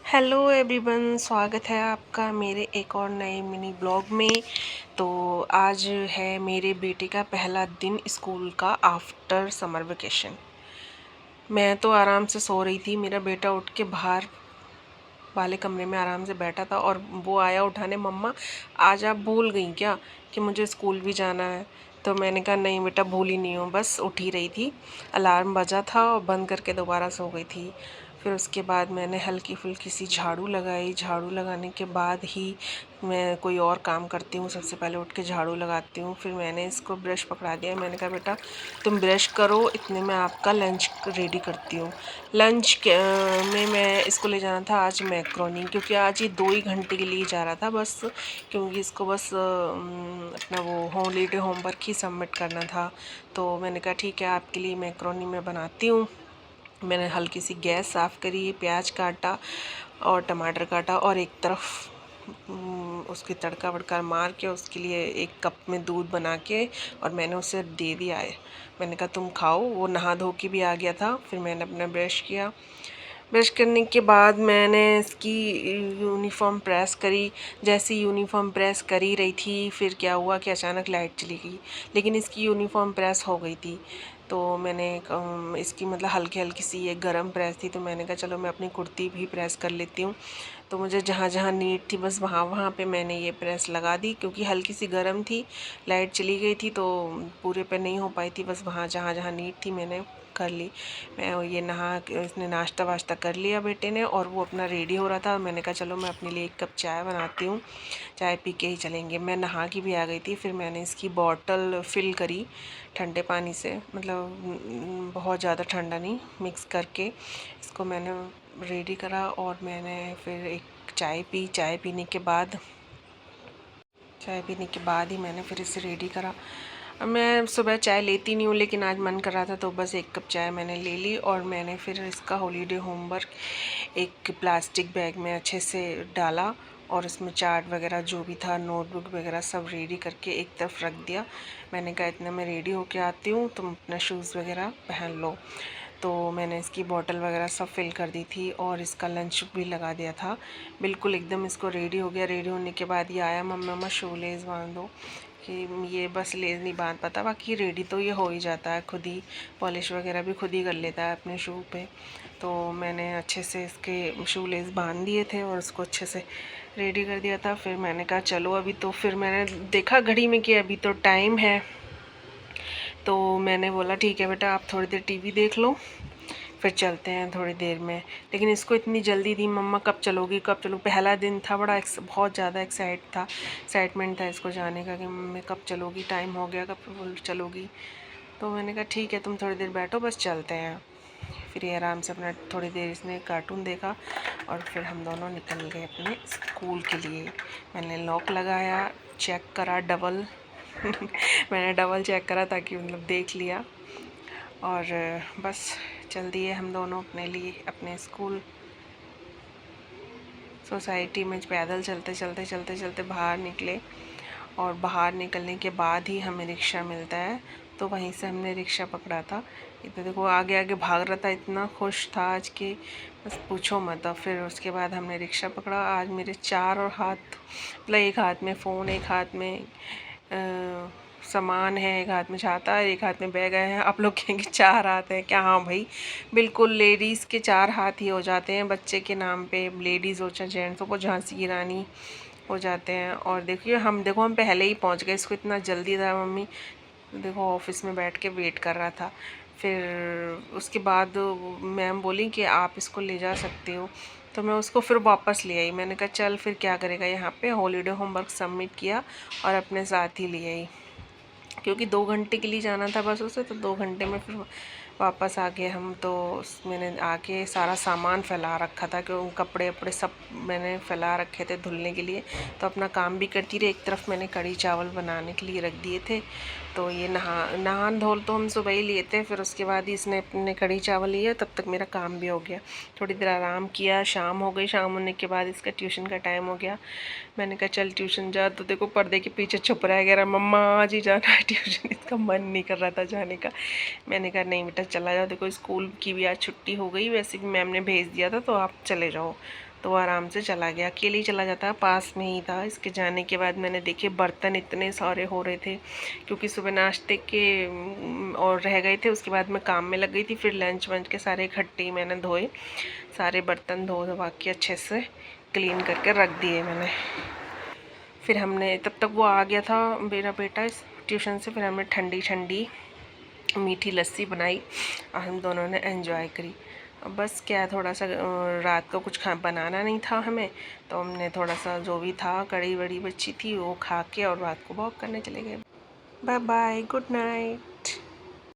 Hello everyone, स्वागत है आपका मेरे एक और नए मिनी ब्लॉग में। तो आज है मेरे बेटे का पहला दिन स्कूल का आफ्टर समर वेकेशन। मैं तो आराम से सो रही थी, मेरा बेटा उठ के बाहर वाले कमरे में आराम से बैठा था और वो आया उठाने, मम्मा आज आप भूल गई क्या कि मुझे स्कूल भी जाना है। तो मैंने कहा नहीं बेटा, भूल ही नहीं हूँ, बस उठ ही रही थी, अलार्म बजा था और बंद करके दोबारा सो गई थी। फिर उसके बाद मैंने हल्की फुल्की सी झाड़ू लगाई। झाड़ू लगाने के बाद ही मैं कोई और काम करती हूँ। सबसे पहले उठ के झाड़ू लगाती हूँ, फिर मैंने इसको ब्रश पकड़ा दिया। मैंने कहा बेटा तुम ब्रश करो, इतने में आपका लंच रेडी करती हूँ। लंच में मैं इसको ले जाना था आज मैक्रोनी, क्योंकि आज ये 2 ही घंटे के लिए जा रहा था बस, क्योंकि इसको बस अपना वो हॉलीडे होमवर्क ही सबमिट करना था। तो मैंने कहा ठीक है, आपके लिए मैक्रोनी मैं बनाती हूँ। मैंने हल्की सी गैस साफ़ करी, प्याज काटा और टमाटर काटा और एक तरफ उसकी तड़का वड़का मार के उसके लिए 1 कप में दूध बना के और मैंने उसे दे दिया है। मैंने कहा तुम खाओ। वो नहा धो के भी आ गया था। फिर मैंने अपना ब्रश किया। ब्रश करने के बाद मैंने इसकी यूनिफॉर्म प्रेस करी। जैसे यूनिफॉर्म प्रेस कर ही रही थी, फिर क्या हुआ कि अचानक लाइट चली गई, लेकिन इसकी यूनिफॉर्म प्रेस हो गई थी। तो मैंने इसकी मतलब हल्की हल्की सी ये गरम प्रेस थी, तो मैंने कहा चलो मैं अपनी कुर्ती भी प्रेस कर लेती हूँ। तो मुझे जहाँ जहाँ नीड थी बस वहाँ वहाँ पे मैंने ये प्रेस लगा दी, क्योंकि हल्की सी गरम थी, लाइट चली गई थी तो पूरे पे नहीं हो पाई थी। बस वहाँ जहाँ जहाँ नीड थी मैंने कर ली। मैं ये नहा के, इसने नाश्ता वाश्ता कर लिया बेटे ने, और वो अपना रेडी हो रहा था। मैंने कहा चलो मैं अपने लिए 1 कप चाय बनाती हूँ, चाय पी के ही चलेंगे। मैं नहा के भी आ गई थी। फिर मैंने इसकी बॉटल फिल करी ठंडे पानी से, मतलब बहुत ज़्यादा ठंडा नहीं, मिक्स करके इसको मैंने रेडी करा। और मैंने फिर एक चाय पी। चाय पीने के बाद ही मैंने फिर इसे रेडी करा। मैं सुबह चाय लेती नहीं हूँ, लेकिन आज मन कर रहा था तो बस 1 कप चाय मैंने ले ली। और मैंने फिर इसका हॉलीडे होमवर्क एक प्लास्टिक बैग में अच्छे से डाला और इसमें चार्ट वगैरह जो भी था, नोटबुक वगैरह सब रेडी करके एक तरफ रख दिया। मैंने कहा इतना मैं रेडी होके आती हूँ, तुम अपना शूज़ वगैरह पहन लो। तो मैंने इसकी बॉटल वगैरह सब फिल कर दी थी और इसका लंच भी लगा दिया था। बिल्कुल एकदम इसको रेडी हो गया। रेडी होने के बाद ये आया, मम्मा शू लेस बांध दो। कि ये बस लेस नहीं बांध पाता, बाकी रेडी तो ये हो ही जाता है खुद ही, पॉलिश वगैरह भी खुद ही कर लेता है अपने शू पे। तो मैंने अच्छे से इसके शू लेस बांध दिए थे और उसको अच्छे से रेडी कर दिया था। फिर मैंने कहा चलो अभी तो, फिर मैंने देखा घड़ी में कि अभी तो टाइम है, तो मैंने बोला ठीक है बेटा, आप थोड़ी देर टीवी देख लो, फिर चलते हैं थोड़ी देर में। लेकिन इसको इतनी जल्दी थी, मम्मा कब चलोगी कब चलो। पहला दिन था, बहुत ज़्यादा एक्साइटमेंट था इसको जाने का कि मम्मी कब चलोगी, टाइम हो गया, कब चलोगी। तो मैंने कहा ठीक है तुम थोड़ी देर बैठो, बस चलते हैं। फिर ये आराम से अपना थोड़ी देर इसने कार्टून देखा और फिर हम दोनों निकल गए अपने स्कूल के लिए। मैंने लॉक लगाया, चेक करा डबल मैंने डबल चेक करा ताकि मतलब देख लिया, और बस चल दिए हम दोनों अपने लिए अपने स्कूल। सोसाइटी में पैदल चलते बाहर निकले, और बाहर निकलने के बाद ही हमें रिक्शा मिलता है, तो वहीं से हमने रिक्शा पकड़ा था। इतना देखो आगे आगे भाग रहा था, इतना खुश था आज के बस पूछो मत। और फिर उसके बाद हमने रिक्शा पकड़ा। आज मेरे 4 और हाथ, मतलब एक हाथ में फ़ोन, एक हाथ में सामान है, एक हाथ में छाता है, एक हाथ में बैग है। आप लोग कहेंगे 4 हाथ है क्या? हाँ भाई, बिल्कुल लेडीज़ के 4 हाथ ही हो जाते हैं बच्चे के नाम पे, लेडीज़ हो चाहे जेंट्स हो, झांसी की रानी हो जाते हैं। और देखिए हम पहले ही पहुंच गए, इसको इतना जल्दी था। मम्मी देखो ऑफिस में बैठ के वेट कर रहा था। फिर उसके बाद मैम बोली कि आप इसको ले जा सकते हो, तो मैं उसको फिर वापस ले आई। मैंने कहा चल फिर क्या करेगा यहाँ पे, हॉलीडे होमवर्क सबमिट किया और अपने साथ ही ले आई, क्योंकि 2 घंटे के लिए जाना था बस उसे, तो 2 घंटे में फिर वापस आ गए हम। तो मैंने आके सारा सामान फैला रखा था, क्योंकि कपड़े वपड़े सब मैंने फैला रखे थे धुलने के लिए। तो अपना काम भी करती रही, एक तरफ मैंने कढ़ी चावल बनाने के लिए रख दिए थे। तो ये नहान धोल तो हम सुबह ही लिए थे, फिर उसके बाद ही इसने अपने कढ़ी चावल लिया, तब तक मेरा काम भी हो गया। थोड़ी देर आराम किया, शाम हो गई। शाम होने के बाद इसका ट्यूशन का टाइम हो गया। मैंने कहा चल ट्यूशन जा, तो देखो पर्दे के पीछे छुप रहा है, कह रहा मम्मा आज ही जाना है ट्यूशन। इसका मन नहीं कर रहा था जाने का। मैंने कहा नहीं बेटा चला जाओ, देखो स्कूल की भी आज छुट्टी हो गई, वैसे भी मैम ने भेज दिया था, तो आप चले जाओ। तो वो आराम से चला गया, अकेले ही चला जाता, पास में ही था। इसके जाने के बाद मैंने देखे बर्तन इतने सारे हो रहे थे, क्योंकि सुबह नाश्ते के और रह गए थे, उसके बाद मैं काम में लग गई थी। फिर लंच वंच के सारे इकट्ठे ही मैंने धोए, सारे बर्तन धो धवा के अच्छे से क्लीन करके रख दिए मैंने। फिर हमने, तब तक वो आ गया था मेरा बेटा इस ट्यूशन से, फिर हमने ठंडी ठंडी मीठी लस्सी बनाई और हम दोनों ने एंजॉय करी। अब बस क्या, थोड़ा सा रात को कुछ बनाना नहीं था हमें, तो हमने थोड़ा सा जो भी था, कड़ी वड़ी बची थी, वो खा के और रात को वॉक करने चले गए। Bye bye, good night.